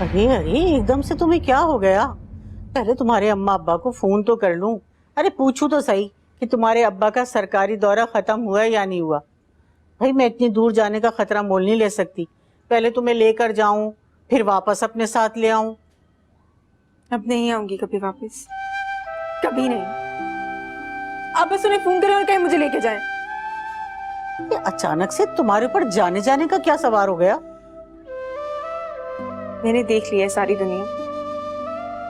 अरे अरे, एकदम से तुम्हें क्या हो गया? पहले तुम्हारे अम्मा अब्बा को फोन तो कर लूं। अरे पूछूं तो सही कि तुम्हारे अब्बा का सरकारी दौरा खत्म हुआ है या नहीं हुआ। भाई मैं इतनी दूर जाने का खतरा मोल नहीं ले सकती। पहले तुम्हें लेकर जाऊं, फिर वापस अपने साथ ले आऊं। अब नहीं आऊंगी कभी वापस, कभी नहीं। आप बस उन्हें फोन करें और कहें मुझे लेके जाएं। ये अचानक से तुम्हारे ऊपर जाने जाने का क्या सवार हो गया? मैंने देख लिया है सारी दुनिया,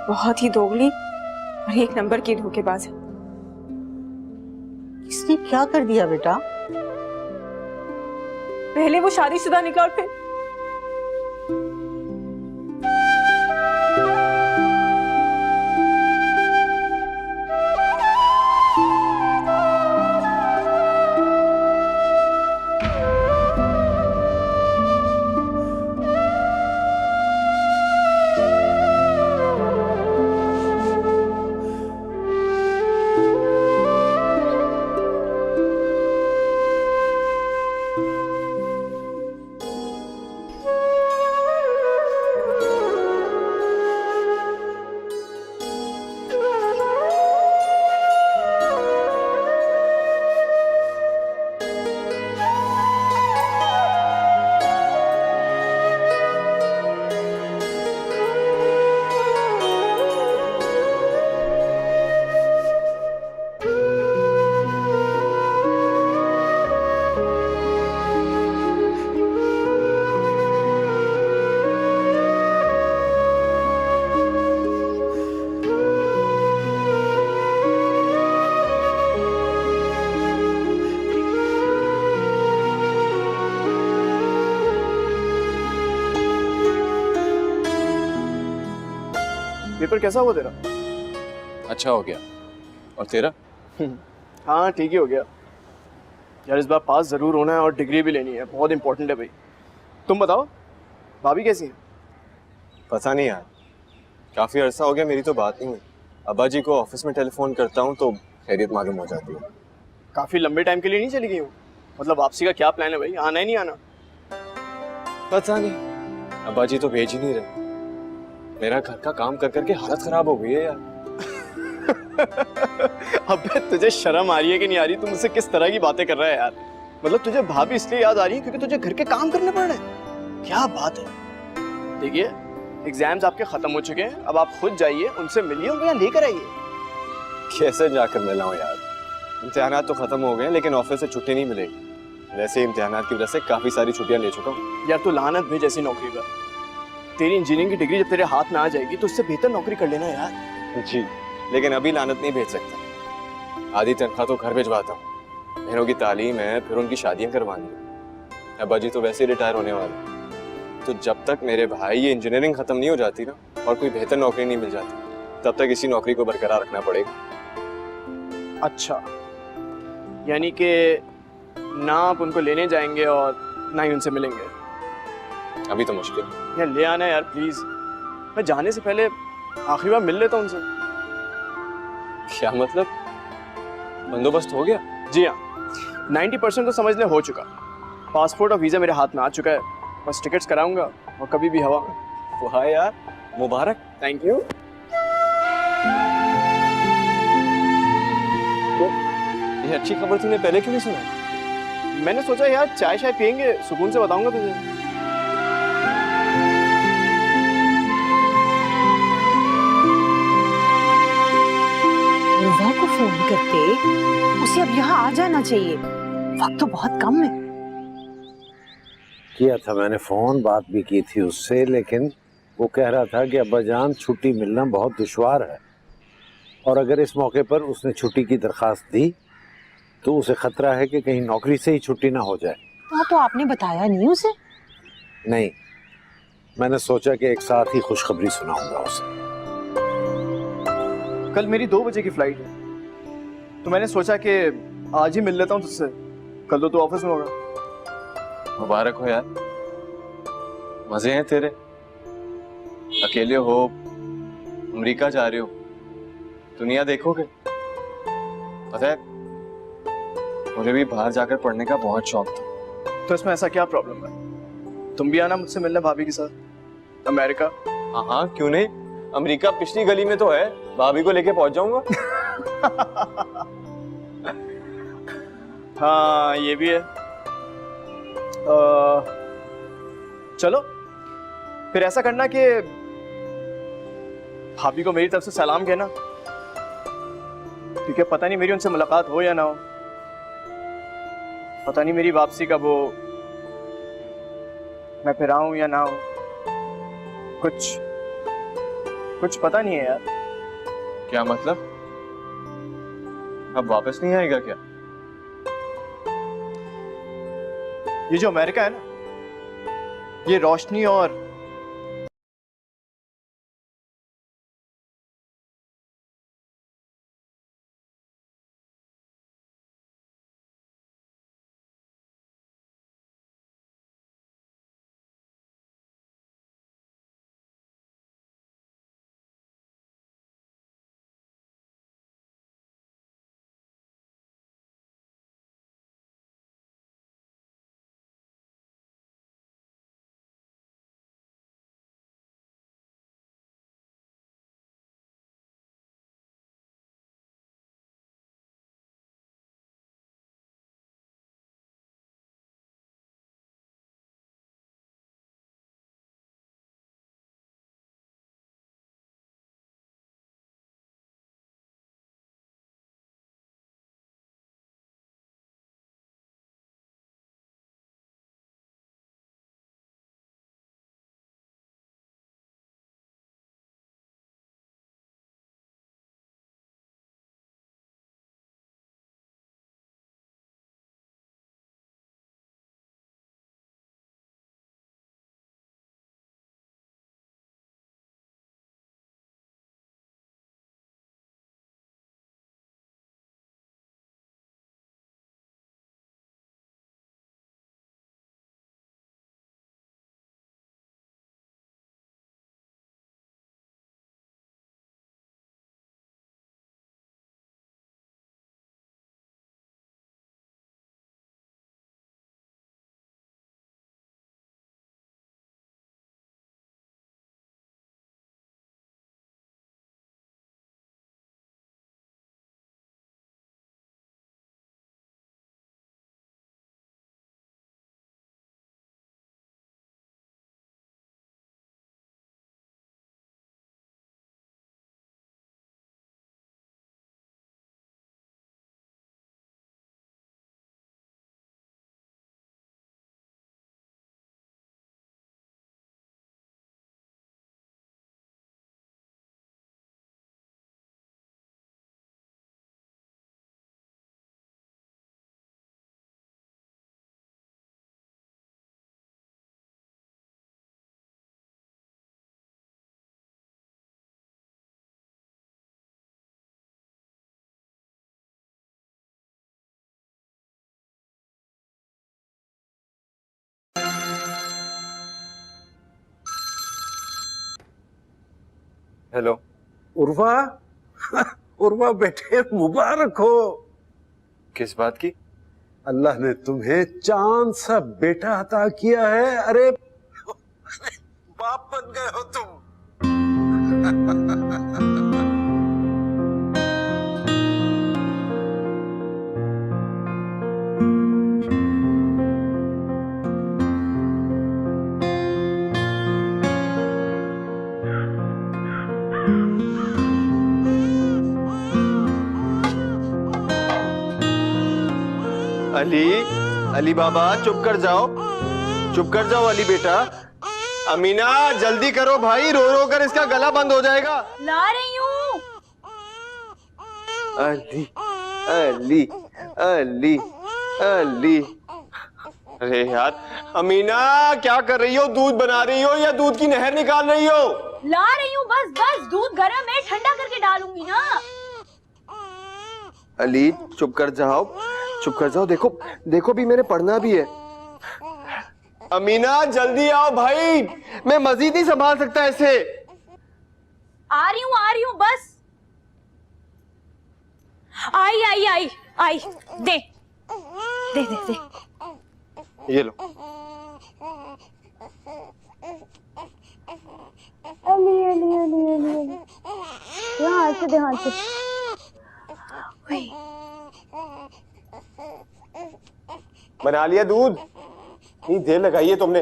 बहुत ही दोगली और एक नंबर की धोखेबाज है। इसने क्या कर दिया बेटा? पहले वो शादीशुदा निकला और फिर पेपर कैसा हुआ तेरा? अच्छा हो गया। और तेरा? हाँ ठीक ही हो गया यार। इस बार पास जरूर होना है और डिग्री भी लेनी है, बहुत इंपॉर्टेंट है भाई। तुम बताओ, भाभी कैसी है? पता नहीं यार, काफ़ी अरसा हो गया मेरी तो बात नहीं हुई। अब्बा जी को ऑफिस में टेलीफोन करता हूँ तो खैरियत मालूम हो जाती है। काफी लंबे टाइम के लिए नहीं चली गई हूँ? मतलब वापसी का क्या प्लान है भाई, आना ही नहीं आना? पता नहीं, अब्बा जी तो भेज ही नहीं रहे। मेरा घर का काम कर करके हालत खराब हो गई है यार। अबे तुझे शर्म आ रही है कि नहीं आ रही? तुम मुझसे किस तरह की बातें कर रहा है यार? मतलब तुझे भाभी इसलिए याद आ रही है क्योंकि तुझे घर के काम करने पड़ रहे हैं? क्या बात है। देखिए, एग्जाम्स आपके खत्म हो चुके हैं, अब आप खुद जाइए, उनसे मिलिए, उनको यहाँ लेकर आइए। कैसे जाकर मिलाऊं यार? इम्तिहानात तो खत्म हो गए लेकिन ऑफिस से छुट्टी नहीं मिलेगी। वैसे इम्तिहानात की वजह से काफ़ी सारी छुट्टियां ले चुका हूँ। यार तू लानत भेज ऐसी नौकरी पर। तेरी इंजीनियरिंग की डिग्री जब तेरे हाथ में आ जाएगी तो उससे बेहतर नौकरी कर लेना यार। जी, लेकिन अभी लानत नहीं भेज सकता। आधी तनख्वाह तो घर भिजवाता हूँ। बहनों की तालीम है, फिर उनकी शादियां करवानी है। अब्बा जी तो वैसे ही रिटायर होने वाले, तो जब तक मेरे भाई ये इंजीनियरिंग खत्म नहीं हो जाती ना और कोई बेहतर नौकरी नहीं मिल जाती, तब तक इसी नौकरी को बरकरार रखना पड़ेगा। अच्छा, यानी कि ना आप उनको लेने जाएंगे और ना ही उनसे मिलेंगे? अभी तो मुश्किल है। यार ले आना यार प्लीज। मैं जाने से पहले आखिरी बार मिल लेता हूँ उनसे। क्या मतलब, बंदोबस्त हो गया? जी हाँ, 90% तो समझ ले हो चुका। पासपोर्ट और वीजा मेरे हाथ में आ चुका है, बस टिकट्स कराऊंगा और कभी भी हवा में। वाह यार, मुबारक। Thank you. ये अच्छी खबर तूने पहले क्यों नहीं सुनाई? मैंने सोचा यार चाय शाय पियेंगे, सुकून से बताऊंगा तुझे। युवा को फोन करते उसे अब यहाँ आ जाना चाहिए, वक्त तो बहुत कम है। किया था मैंने फोन, बात भी की थी उससे, लेकिन वो कह रहा था कि अब्बाजान छुट्टी मिलना बहुत दुश्वार है और अगर इस मौके पर उसने छुट्टी की दरखास्त दी तो उसे खतरा है कि कहीं नौकरी से ही छुट्टी ना हो जाए। हाँ तो आपने बताया नहीं उसे? नहीं, मैंने सोचा कि एक साथ ही खुशखबरी सुनाऊंगा उसे। कल मेरी 2 बजे की फ्लाइट है, तो मैंने सोचा कि आज ही मिल लेता हूँ तुझसे। कल तो तू ऑफिस में होगा। मुबारक हो यार, मजे हैं तेरे। अकेले हो, अमेरिका जा रहे हो, दुनिया देखोगे। पता है, मुझे भी बाहर जाकर पढ़ने का बहुत शौक था। तो इसमें ऐसा क्या प्रॉब्लम है? तुम भी आना मुझसे मिलने भाभी के साथ अमेरिका। हाँ हाँ, क्यों नहीं। अमेरिका पिछली गली में तो है, भाभी को लेके पहुंच जाऊंगा। हाँ ये भी है। चलो फिर ऐसा करना कि भाभी को मेरी तरफ से सलाम कहना, क्योंकि पता नहीं मेरी उनसे मुलाकात हो या ना हो, पता नहीं मेरी वापसी कब हो, मैं फिर आऊं या ना हो, कुछ पता नहीं है यार। क्या मतलब? अब वापस नहीं आएगा क्या? ये जो अमेरिका है ना, ये रोशनी और हेलो। उर्वा उर्वा बेटे मुबारक हो। किस बात की? अल्लाह ने तुम्हें चांद सा बेटा अता किया है। अरे बाप बन गए हो तुम। अली बाबा चुप कर जाओ, चुप कर जाओ अली बेटा। अमीना जल्दी करो भाई, रो रो कर इसका गला बंद हो जाएगा। ला रही हूँ। अली अली अली अली। अरे यार अमीना क्या कर रही हो? दूध बना रही हो या दूध की नहर निकाल रही हो? ला रही हूँ, बस बस दूध गर्म है, ठंडा करके डालूंगी ना। अली चुप कर जाओ, चुप कर जाओ। देखो देखो भी मैंने पढ़ना भी है। अमीना जल्दी आओ भाई, मैं मजीद नहीं संभाल सकता ऐसे। आ रही हूँ बस। आई आई आई आई, दे दे दे दे। ये लो। अली अली अली अली अली ध्यान से ध्यान से। ओए, बना लिया दूध? इतनी देर लगाई है तुमने।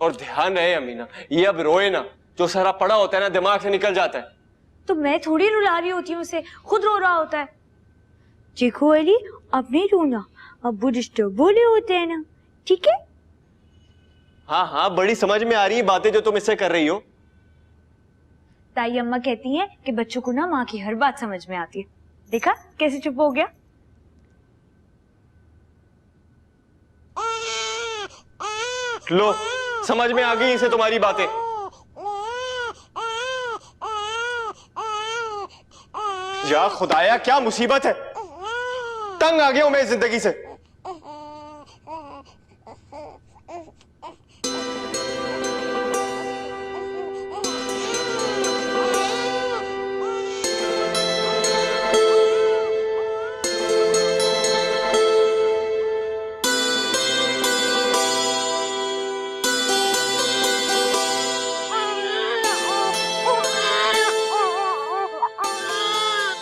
और ध्यान रहे अमीना, ये अब रोए ना, जो सारा पड़ा होता है ना दिमाग से निकल जाता है। तो मैं थोड़ी रुला रही होती हूँ उसे, खुद रो रहा होता है। देखो अली, अब नहीं रोना, अब वो डिस्टर्ब बोले होते हैं ना, ठीक है? हाँ हाँ, बड़ी समझ में आ रही है बातें जो तुम इससे कर रही हो। ताई अम्मा कहती हैं कि बच्चों को ना माँ की हर बात समझ में आती है। देखा कैसे चुप हो गया? लो, समझ में आ गई इसे तुम्हारी बातें। या खुदाया, क्या मुसीबत है। तंग आ गया हूं मैं इस जिंदगी से।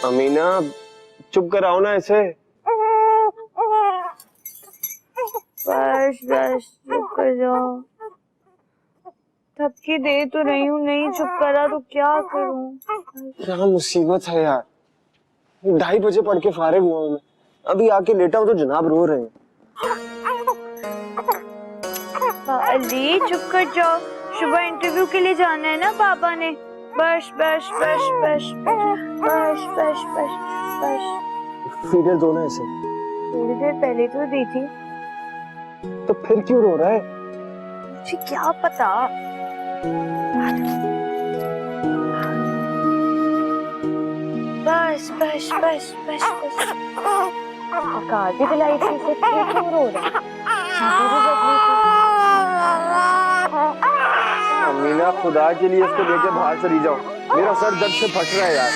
अमीना, चुप कराओ ना इसे। बस बस चुप कर जाओ। थपकी दे तो रही हूँ, नहीं चुप करा तो क्या करूँ? क्या मुसीबत है यार। 2:30 बजे पढ़ के फारिग हुआ हूं मैं, अभी आके लेटा हूं तो जनाब रो रहे हैं। अली चुप कर जाओ, सुबह इंटरव्यू के लिए जाना है ना पापा ने। बस बस बस बस बस बस बस बस। फीडर दो ना इसे। थोड़ी देर पहले तो दी थी। तो फिर क्यों रो रहा है? मुझे क्या पता। बस बस बस बस बस। कार भी दिलाई थी इसे, फिर क्यों रो रहा है? अमीना, खुदा के लिए इसको लेके बाहर चली जाओ, मेरा सर दर्द से फट रहा है यार।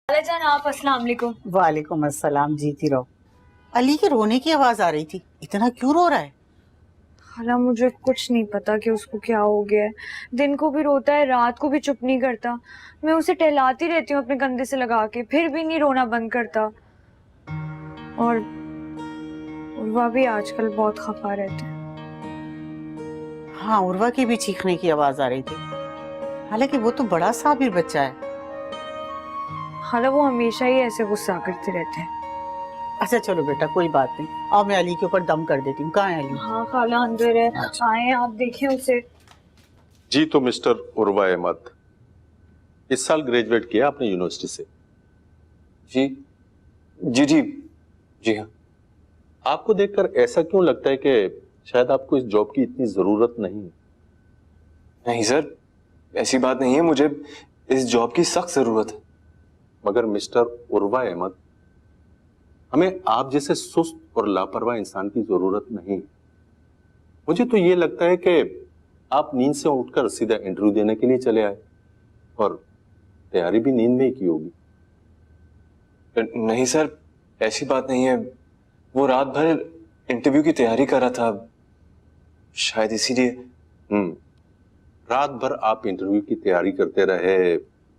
जान आप, अस्सलाम वालेकुम। वालेकुम अस्सलाम, जीती रहो। अली के रोने की आवाज आ रही थी, इतना क्यों रो रहा है? खाला मुझे कुछ नहीं पता कि उसको क्या हो गया है। दिन को भी रोता है, रात को भी चुप नहीं करता। मैं उसे टहलाती रहती हूँ अपने कंधे से लगा के, फिर भी नहीं रोना बंद करता। और उर्वा भी आजकल बहुत खफा रहते हैं। हाँ, उर्वा की भी चीखने की आवाज आ रही थी। हालांकि वो तो बड़ा साबिर बच्चा है। खाला वो हमेशा ही ऐसे गुस्सा करते रहते हैं। अच्छा चलो बेटा, कोई बात नहीं, आओ मैं अली के ऊपर दम कर देती हूँ। कहाँ है अली? हाँ खाला अंदर है, आए आप देखें उसे। जी, तो मिस्टर उर्वा अहमद, इस साल ग्रेजुएट किया आपने यूनिवर्सिटी से? जी जी जी जी हाँ। आपको देखकर ऐसा क्यों लगता है कि शायद आपको इस जॉब की इतनी जरूरत नहीं? नहीं सर, ऐसी बात नहीं है, मुझे इस जॉब की सख्त जरूरत है। मगर मिस्टर उर्वा अहमद, हमें आप जैसे सुस्त और लापरवाह इंसान की जरूरत नहीं। मुझे तो ये लगता है कि आप नींद से उठकर सीधा इंटरव्यू देने के लिए चले आए और तैयारी भी नींद में ही की होगी। नहीं सर, ऐसी बात नहीं है। वो रात भर इंटरव्यू की तैयारी कर रहा था, शायद इसीलिए। रात भर आप इंटरव्यू की तैयारी करते रहे,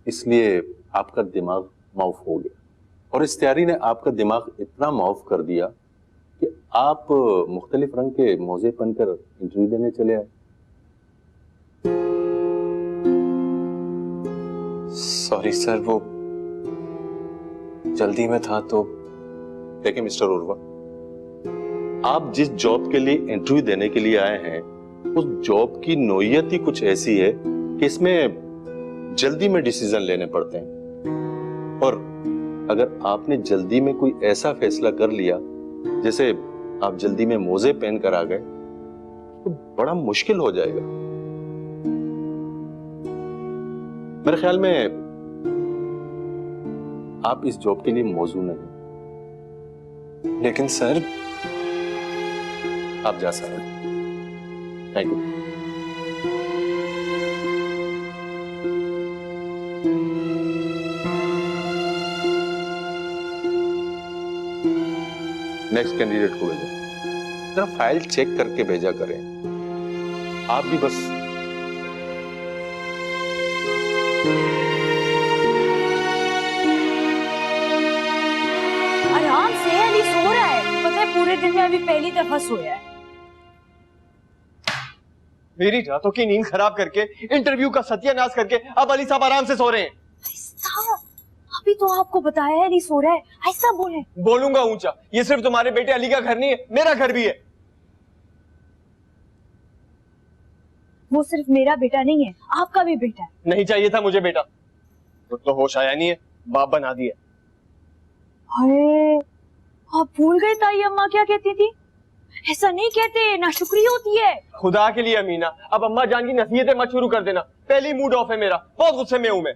इसलिए आपका दिमाग माउफ हो गया और इस तैयारी ने आपका दिमाग इतना माउफ कर दिया कि आप मुख्तलिफ रंग के मोजे पहनकर इंटरव्यू देने चले आए। सॉरी सर, वो जल्दी में था तो। देखिए मिस्टर उर्वा, आप जिस जॉब के लिए इंटरव्यू देने के लिए आए हैं उस जॉब की नोयत ही कुछ ऐसी है कि इसमें जल्दी में डिसीजन लेने पड़ते हैं और अगर आपने जल्दी में कोई ऐसा फैसला कर लिया जैसे आप जल्दी में मोजे पहन कर आ गए तो बड़ा मुश्किल हो जाएगा। मेरे ख्याल में आप इस जॉब के लिए मौजू नहीं। लेकिन सर, आप जा सकते हैं। Thank you. नेक्स्ट कैंडिडेट को भेजा, जरा फाइल चेक करके भेजा करें। आप भी बस आराम से, अली सो रहा है। पता है पूरे दिन में अभी पहली दफा सोया है। मेरी रातों की नींद खराब करके, इंटरव्यू का सत्यानाश करके अब अली साहब आराम से सो रहे हैं। अभी तो आपको बताया है अली सो रहा है, ऐसा बोले। बोलूंगा ऊंचा, ये सिर्फ तुम्हारे बेटे अली का घर नहीं है, मेरा घर भी है। वो सिर्फ मेरा बेटा नहीं है, आपका भी बेटा है। नहीं चाहिए था मुझे बेटा, तो होश आया नहीं है, बाप बना दिया। अरे आप भूल गए ताई अम्मा क्या कहती थी? ऐसा नहीं कहते, नाशुक्री होती है। खुदा के लिए अमीना, अब अम्मा जान की नसीहतें मत शुरू कर देना। पहली मूड ऑफ है मेरा, बहुत गुस्से में हूं मैं।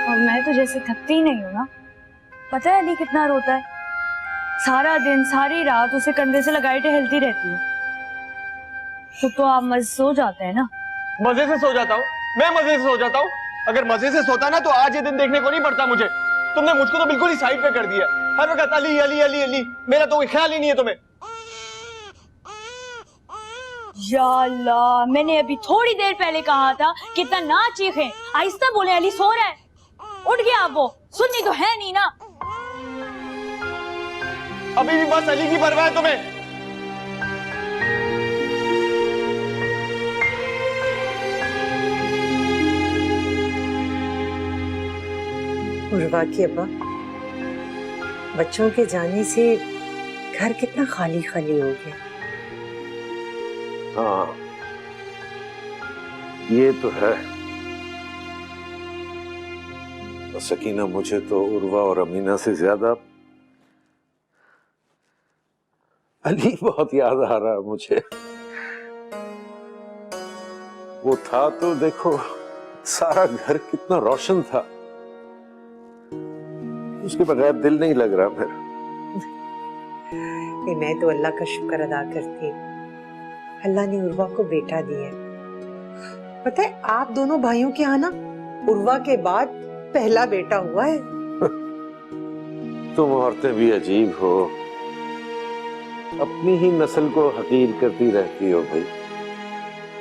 और मैं तो जैसे थकती ही नहीं हूँ ना। पता है अली कितना रोता है? सारा दिन सारी रात उसे कंधे से लगाए टहलती रहती हूँ। तो आप मजे सो जाते हैं ना? मजे से सो जाता हूँ, मैं मजे से सो जाता हूँ। अगर मजे से सोता ना तो आज ये दिन देखने को नहीं पड़ता मुझे। तुमने मुझको तो बिल्कुल ही साइड पे कर दिया। हर वक्त अली अली अली अली, मेरा तो कोई ख्याल ही नहीं है तुम्हें। या अल्लाह, मैंने अभी थोड़ी देर पहले कहा था कितना ना चीखें, आहिस्ता बोले। अली सो रहा है, उठ गया। आप वो सुननी तो है नहीं ना। अभी भी बस अली की परवाह है तुम्हें। उर्वा की अब्बा, बच्चों के जाने से घर कितना खाली खाली हो गया। हाँ, ये तो है। सकीना, मुझे तो उर्वा और अमीना से ज्यादा अली बहुत याद आ रहा है मुझे। वो था तो देखो, सारा घर कितना रोशन था। उसके बगैर दिल नहीं लग रहा मेरा। मैं तो अल्लाह का शुक्र अदा करती, अल्लाह ने उर्वा को बेटा दिया। पता है आप दोनों भाइयों के यहाँ ना उर्वा के बाद पहला बेटा हुआ है। तुम औरतें भी अजीब हो, अपनी ही नस्ल को हकीर करती रहती हो भाई।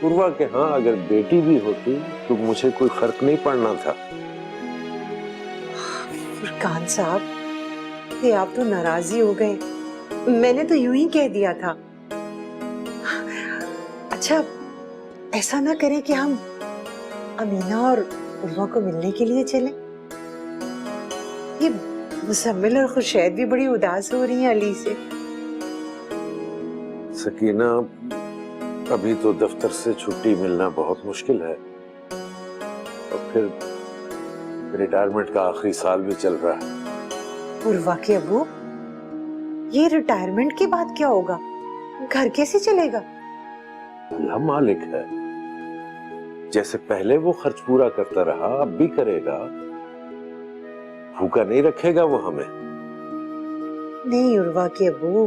उर्वा के हाँ अगर बेटी भी होती तो मुझे कोई फर्क नहीं पड़ना था। फुरकान साहब, ये आप तो नाराजी हो गए। मैंने तो यूं ही कह दिया था। अच्छा, ऐसा ना करें कि हम अमीना और उर्वा को मिलने के लिए चलें? ये मुसम्मिल और खुशैद भी बड़ी उदास हो रही हैं अली से। सकीना, अभी तो दफ्तर से छुट्टी मिलना बहुत मुश्किल है और फिर रिटायरमेंट का आखिरी साल भी चल रहा है। उर्वा के अबू, ये रिटायरमेंट के बाद क्या होगा? घर कैसे चलेगा? अल्लाह मालिक है, जैसे पहले वो खर्च पूरा करता रहा अब भी करेगा। भूखा नहीं रखेगा वो हमें। नहीं उर्वा के अबू,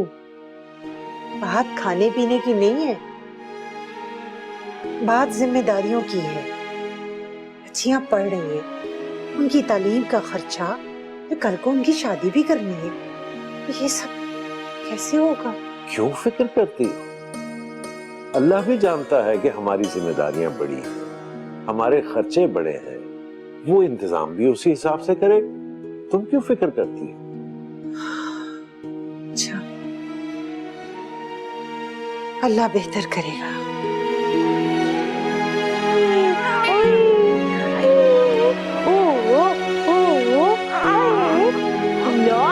बात खाने पीने की नहीं है, बात जिम्मेदारियों की है। बच्चियां पढ़ रही है, उनकी तालीम का खर्चा, तो कल को उनकी शादी भी करनी है। ये सब कैसे होगा? क्यों फिक्र करती हो? अल्लाह भी जानता है कि हमारी जिम्मेदारियां बड़ी हैं, हमारे खर्चे बड़े हैं, वो इंतजाम भी उसी हिसाब से करे। तुम क्यों फिक्र करती हो? अच्छा, अल्लाह बेहतर करेगा।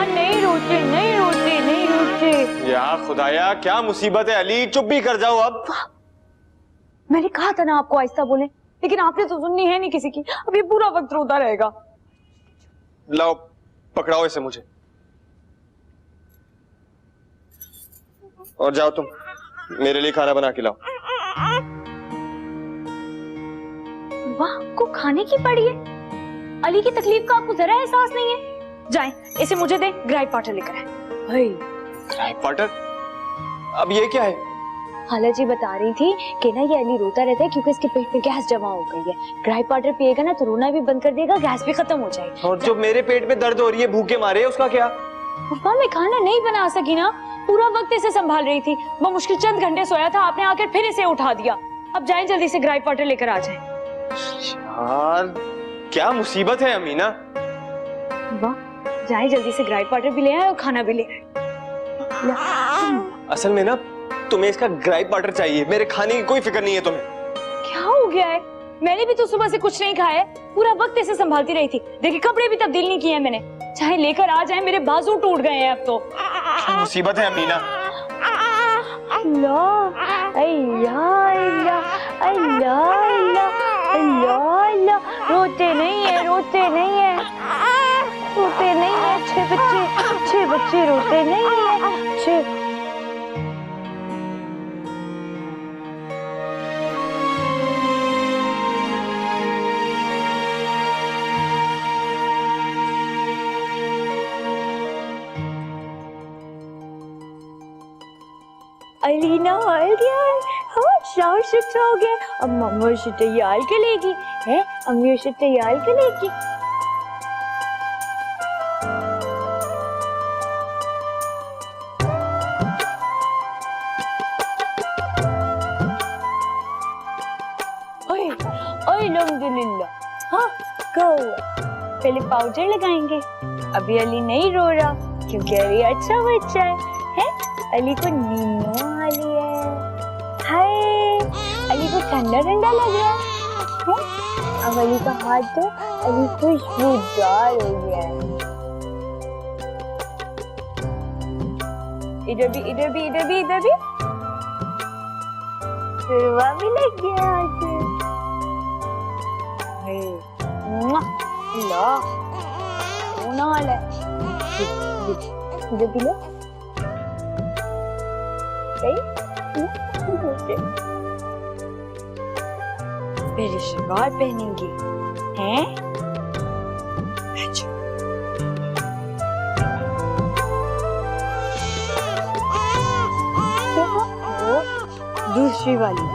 नहीं रोते नहीं रोते नहीं रोते। या खुदाया, क्या मुसीबत है अली, चुप भी कर जाओ अब। मैंने कहा था ना आपको आहिस्ता बोले, लेकिन आपने तो सुननी है नहीं किसी की। अब ये पूरा वक्त रोता रहेगा। लाओ पकड़ाओ इसे मुझे, और जाओ तुम मेरे लिए खाना बना के लाओ। वाह, को खाने की पड़ी है। अली की तकलीफ का आपको जरा एहसास नहीं है। जाएं, इसे मुझे दें, ग्राइप वाटर लेकर आए। Gripe water? अब ये क्या है? खाला जी बता रही थी कि ना ये अली रोता रहता है क्योंकि इसके पेट में गैस जमा हो गई है। ग्राइप वाटर पिएगा ना तो रोना भी बंद कर देगा, गैस भी खत्म हो जाएगी। और जो मेरे पेट में दर्द हो रही है भूखे मारे, उसका क्या? पापा मैं खाना नहीं बना सकी ना, पूरा वक्त इसे संभाल रही थी। वो मुश्किल चंद घंटे सोया था, आपने आकर फिर इसे उठा दिया। अब जाएं जल्दी से ग्राइप वाटर लेकर आ जाएं। यार क्या मुसीबत है अमीना। वाह, जाएं जल्दी से ग्राइप वाटर भी ले आए और खाना भी ले आए। असल में ना तुम्हें इसका ग्राइप वाटर चाहिए, मेरे खाने की कोई फिक्र नहीं है तुम्हें। क्या हो गया है? मैंने भी तो सुबह से कुछ नहीं खाया है, पूरा वक्त इसे संभालती रही थी। देखिए कपड़े भी तब्दील नहीं किए हैं मैंने। चाहे लेकर आ जाए, मेरे बाजू टूट गए हैं अब तो। क्या मुसीबत है अमीना? अल्लाह अल्लाह अल्लाह अल्लाह अल्लाह अल्लाह। रोते नहीं है, रोते नहीं है, रोते नहीं है। अच्छे बच्चे रोते नहीं है। अच्छे अलीना आ गया है। हाँ, शाम शिफ्ट हो गया। अब मम्मा उसे तैयार करेगी है, अम्मी उसे तैयार करेगी। अल्हम्दुलिल्लाह। हाँ, कहो पहले पाउडर लगाएंगे। अभी अली नहीं रो रहा क्योंकि अली अच्छा बच्चा है? अली को नींद आ रही है। हाय, अली को ठंडा ठंडा लग रहा है? अब अली का हाथ तो अली खुशबूदार हो गया है। इधर भी इधर भी इधर भी इधर भी फिरवा भी लग गया हाथ में। ला रोना वाला है। इधर भी लो। मेरी शलवार पहनेंगी हैं? अच्छा। वो दूसरी वाली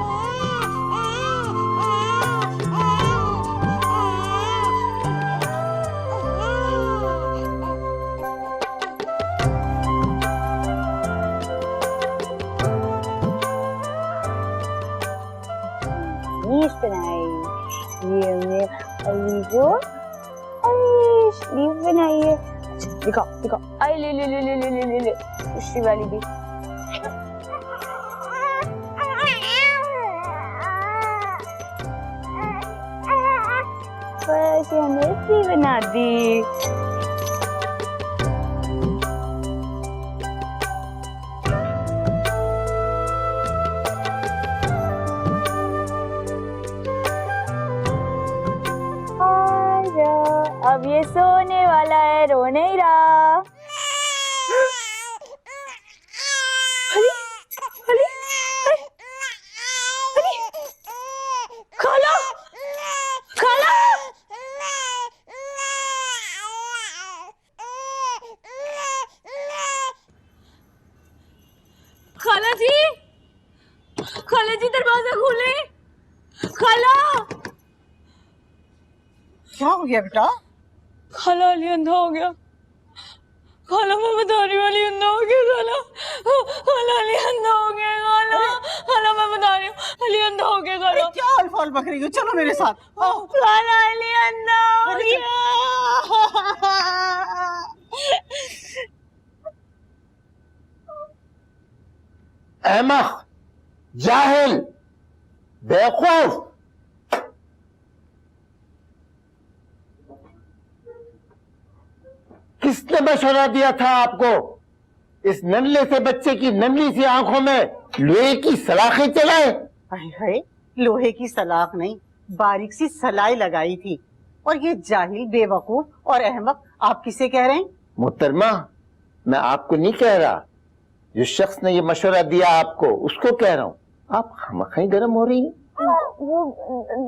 बनाई। ये हमने अली को स्लीव बनाई है। अच्छा दिखाओ दिखाओ। आई ले ले ले ले ले ले ले ले दूसरी वाली भी। बस हमने स्लीव बना दी। अब ये सोने वाला है, रो नहीं रहा। अली, अली, खाला क्या हो गया बेटा? खाला अली अंधा हो गया। खाला मैं बता रही हूँ अली अंधा हो गया। खाला खाला अली अंधा हो गया। खाला खाला मैं बता रही हूँ अली अंधा हो गया। खाला क्या अल्फाल बक रही हो? चलो मेरे साथ। आओ। खाला अली अंधा हो गया। अहमक, जाहिल, बेवकूफ। किसने मशवरा दिया था आपको इस नन्हे से बच्चे की नन्ही सी आंखों में लोहे की सलाखें चलाए? हाय हाय, लोहे की सलाख नहीं, बारीक सी सलाई लगाई थी। और ये जाहिल, बेवकूफ और अहमक आप किसे कह रहे हैं? मोहतरमा, मैं आपको नहीं कह रहा, जिस शख्स ने ये मशवरा दिया आपको उसको कह रहा हूँ। आप खामखाई गर्म हो रही हैं। वो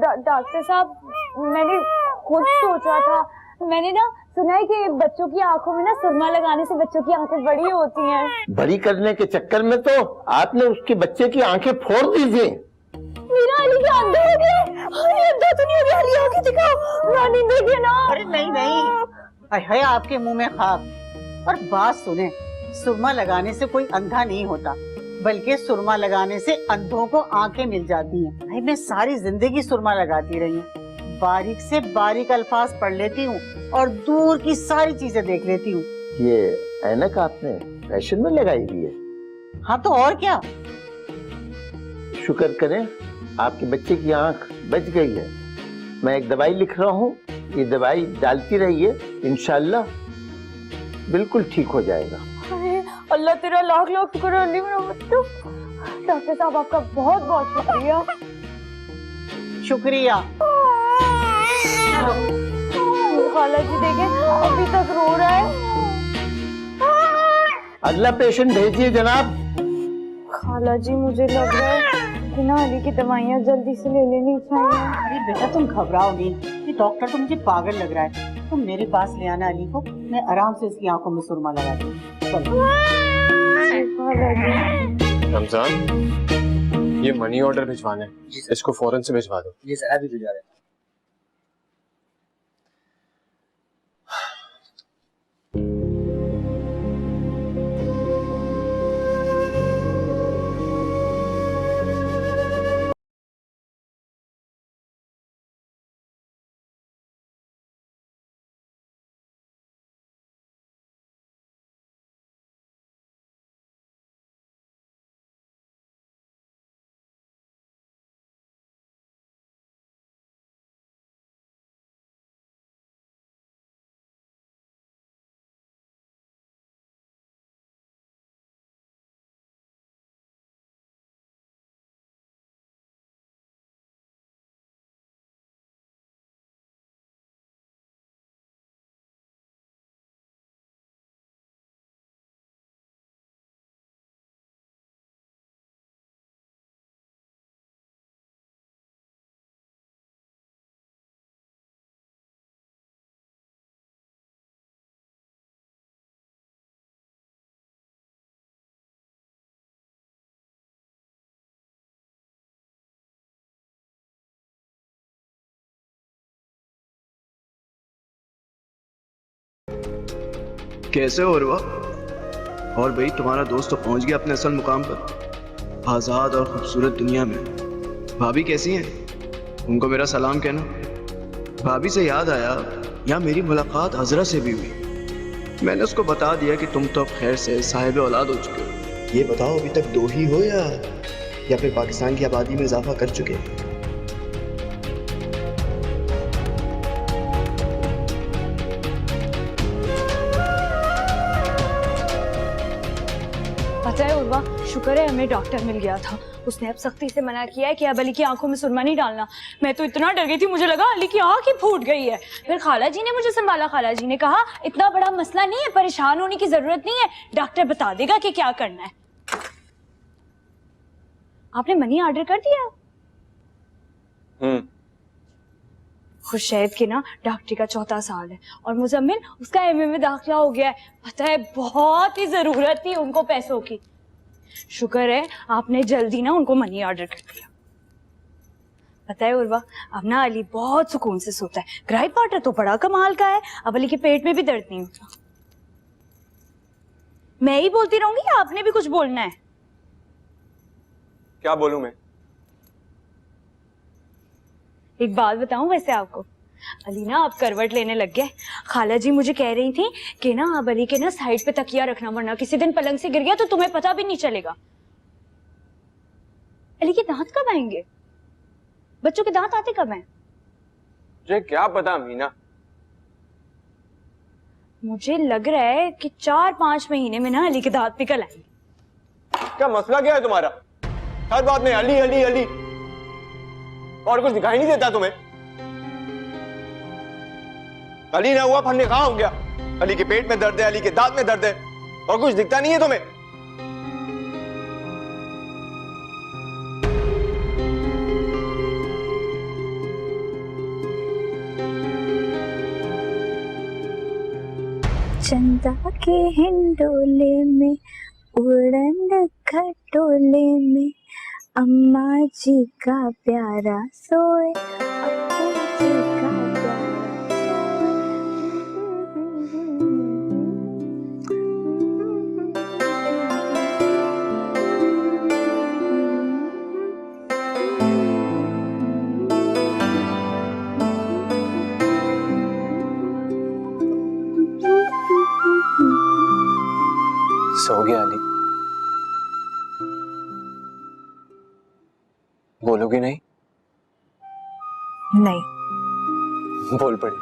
डॉक्टर साहब, मैंने खुद सोचा था। मैंने ना सुना है कि बच्चों की आंखों में ना सुरमा लगाने से बच्चों की आंखें बड़ी होती हैं। बड़ी करने के चक्कर में तो आपने उसके बच्चे की आंखें फोड़ दीजिए। मेरा अली क्या अंधा हो गया? अरे अंधा तो नहीं हो गया, अली आंखें दिखाओ। नानी देखिए ना। अरे नहीं नहीं, हाय हाय आपके मुंह में खाक। और बात सुने, सुरमा लगाने से कोई अंधा नहीं होता, बल्कि सुरमा लगाने से अंधों को आंखें मिल जाती हैं। भाई मैं सारी जिंदगी सुरमा लगाती रही हूँ, बारीक से बारीक अल्फाज पढ़ लेती हूँ और दूर की सारी चीजें देख लेती हूँ। ये ऐनक आपने फैशन में लगाई हुई है? हाँ तो और क्या। शुक्र करें आपके बच्चे की आंख बच गई है। मैं एक दवाई लिख रहा हूँ, ये दवाई डालती रहिए, इंशाल्लाह बिल्कुल ठीक हो जाएगा। अरे अल्लाह तेरा लाख लाख शुक्र है अली मेरा बच्चा। डॉक्टर साहब आपका बहुत बहुत शुक्रिया। शुक्रिया। खाला जी देखें अभी तक रो रहा है। अगला पेशेंट भेजिए जनाब। खाला जी मुझे लग रहा है कि ना अली की दवाइयाँ जल्दी से ले लेनी चाहिए। अरे बेटा तुम घबराओ नहीं, ये डॉक्टर तो मुझे पागल लग रहा है। तुम मेरे पास ले आना अली को, मैं आराम से इसकी आंखों में सुरमा लगा दूँ। चलो। रमजान, ये मनी ऑर्डर भिजवाना है, इसको फौरन से भिजवा दो। जी सर, अभी भिजवा रहे हैं। कैसे हो रुआ? और भाई तुम्हारा दोस्त तो पहुंच गया अपने असल मुकाम पर, आज़ाद और खूबसूरत दुनिया में। भाभी कैसी हैं? उनको मेरा सलाम कहना। भाभी से याद आया, यहाँ मेरी मुलाकात हजरा से भी हुई। मैंने उसको बता दिया कि तुम तो अब खैर से साहिब औलाद हो चुके हो। ये बताओ अभी तक 2 ही हो या फिर पाकिस्तान की आबादी में इजाफा कर चुके? पता है उर्वा, शुक्र है हमें डॉक्टर मिल गया था। उसने अब सख्ती से मना किया है कि अब अली की आंखों में सुरमा नहीं डालना। मैं तो इतना डर गई थी, मुझे लगा अली की आंख ही फूट गई है। फिर खाला जी ने मुझे संभाला। खाला जी ने कहा इतना बड़ा मसला नहीं है, परेशान होने की जरूरत नहीं है, डॉक्टर बता देगा कि क्या करना है। आपने मनी ऑर्डर कर दिया? खुशैद के ना डॉक्टरी का 4था साल है और मुजम्मिल उसका एमए में दाखिला हो गया है। पता है बहुत ही जरूरत थी उनको पैसों की। शुक्र है आपने जल्दी ना उनको मनी ऑर्डर कर दिया। पता है उर्वा, अब ना अली बहुत सुकून से सोता है। ग्राई पाउडर तो बड़ा कमाल का है, अब अली के पेट में भी दर्द नहीं होता। मैं ही बोलती रहूंगी या आपने भी कुछ बोलना है? क्या बोलूं मैं? एक बात बताऊं वैसे आपको, अली ना अब करवट लेने लग गया। खाला जी मुझे कह रही थी कि ना अब अली के ना साइड पे तकिया रखना, वरना किसी दिन पलंग से गिर गया तो तुम्हें पता भी नहीं चलेगा। अली के दांत कब आएंगे? बच्चों के दांत आते कब हैं? मुझे क्या पता मीना। मुझे लग रहा है कि 4-5 महीने में ना अली के दांत निकल आएंगे। क्या मसला क्या है तुम्हारा? हर बात में अली अली अली, और कुछ दिखाई नहीं देता तुम्हें? अली ना हुआ फन्ने कहां हो गया? अली के पेट में दर्द है, अली के दांत में दर्द है, और कुछ दिखता नहीं है तुम्हें? चंदा के हिंडोले में, उड़न खटोले में, अम्मा जी का प्यारा सोए, अप्पू जी का सो गया अली? बोलोगे नहीं? नहीं। बोल पड़ी।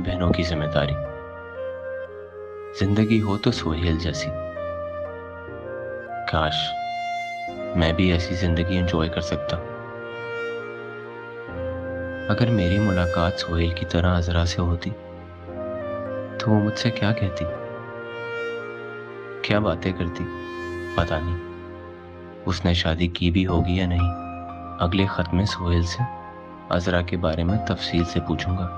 बहनों की जिम्मेदारी, जिंदगी हो तो सोहेल जैसी। काश मैं भी ऐसी जिंदगी एंजॉय कर सकता। अगर मेरी मुलाकात सोहेल की तरह अजरा से होती तो वो मुझसे क्या कहती, क्या बातें करती, पता नहीं। उसने शादी की भी होगी या नहीं। अगले खत में सोहेल से अजरा के बारे में तफसील से पूछूंगा।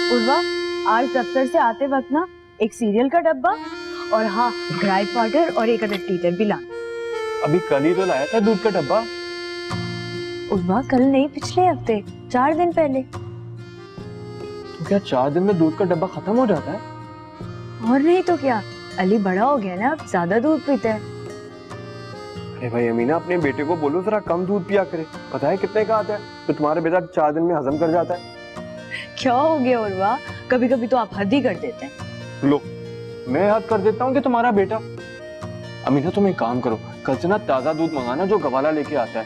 उर्वा, आज दफ्तर से आते वक्त ना एक सीरियल का डब्बा और हाँ ड्राई पाउडर और एक अदर टीटर भी लाना। अभी कल ही तो लाया था दूध का डब्बा। उर्वा, कल नहीं, पिछले हफ्ते, 4 दिन पहले। तो क्या 4 दिन में दूध का डब्बा खत्म हो जाता है? और नहीं तो क्या, अली बड़ा हो गया ना, अब ज्यादा दूध पीता है। अरे भाई अमीना, अपने बेटे को बोलो जरा कम दूध पिया करे। पता है कितने का आता है? तो तुम्हारा बेटा 4 दिन में हजम कर जाता है। क्या हो गया उर्वा, कभी कभी तो आप हद ही कर देते हैं। लो, मैं हद कर देता हूँ कि तुम्हारा बेटा। अमीना तुम एक काम करो, कल से ना ताजा दूध मंगाना जो गवाला लेके आता है।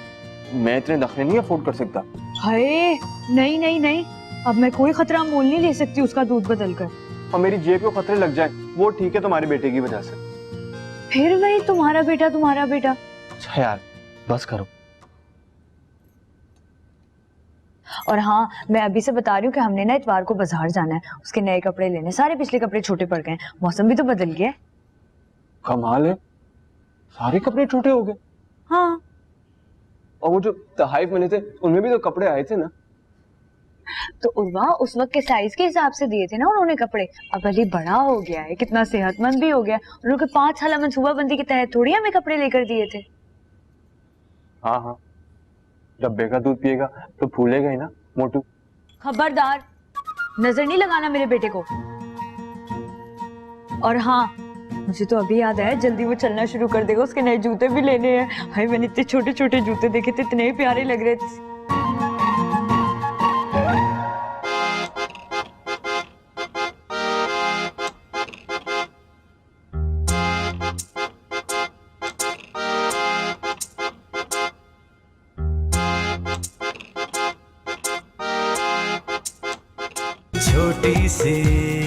मैं इतने नखरे नहीं अफोर्ड कर सकता। हाय नहीं नहीं नहीं, अब मैं कोई खतरा मोल नहीं ले सकती उसका दूध बदल कर। और मेरी जेब को खतरे लग जाए वो ठीक है तुम्हारे बेटे की वजह से। फिर वही तुम्हारा बेटा तुम्हारा बेटा। अच्छा यार बस करो। और हाँ, मैं अभी से बता रही हूँ कि हमने ना इतवार को बाजार जाना है, उसके नए कपड़े लेने। सारे पिछले कपड़े छोटे पड़ गए, मौसम भी तो बदल गया है। कमाल है, सारे कपड़े छोटे हो गए। हाँ और वो जो तोहफे मिले थे उनमें भी तो कपड़े आए थे ना। तो उर्वा उस वक्त के साइज के हिसाब से दिए थे ना उन्होंने कपड़े। अब अली बड़ा हो गया है, कितना सेहतमंद भी हो गया। उन्होंने 5 साल मनसूबाबंदी के तहत थोड़ी हमें कपड़े लेकर दिए थे। हाँ हाँ, डब्बे का दूध पिएगा तो फूलेगा ही ना मोटू। खबरदार, नजर नहीं लगाना मेरे बेटे को। और हाँ, मुझे तो अभी याद आया, जल्दी वो चलना शुरू कर देगा, उसके नए जूते भी लेने हैं। भाई मैंने इतने छोटे छोटे जूते देखे थे, इतने प्यारे लग रहे थे। छोटी सी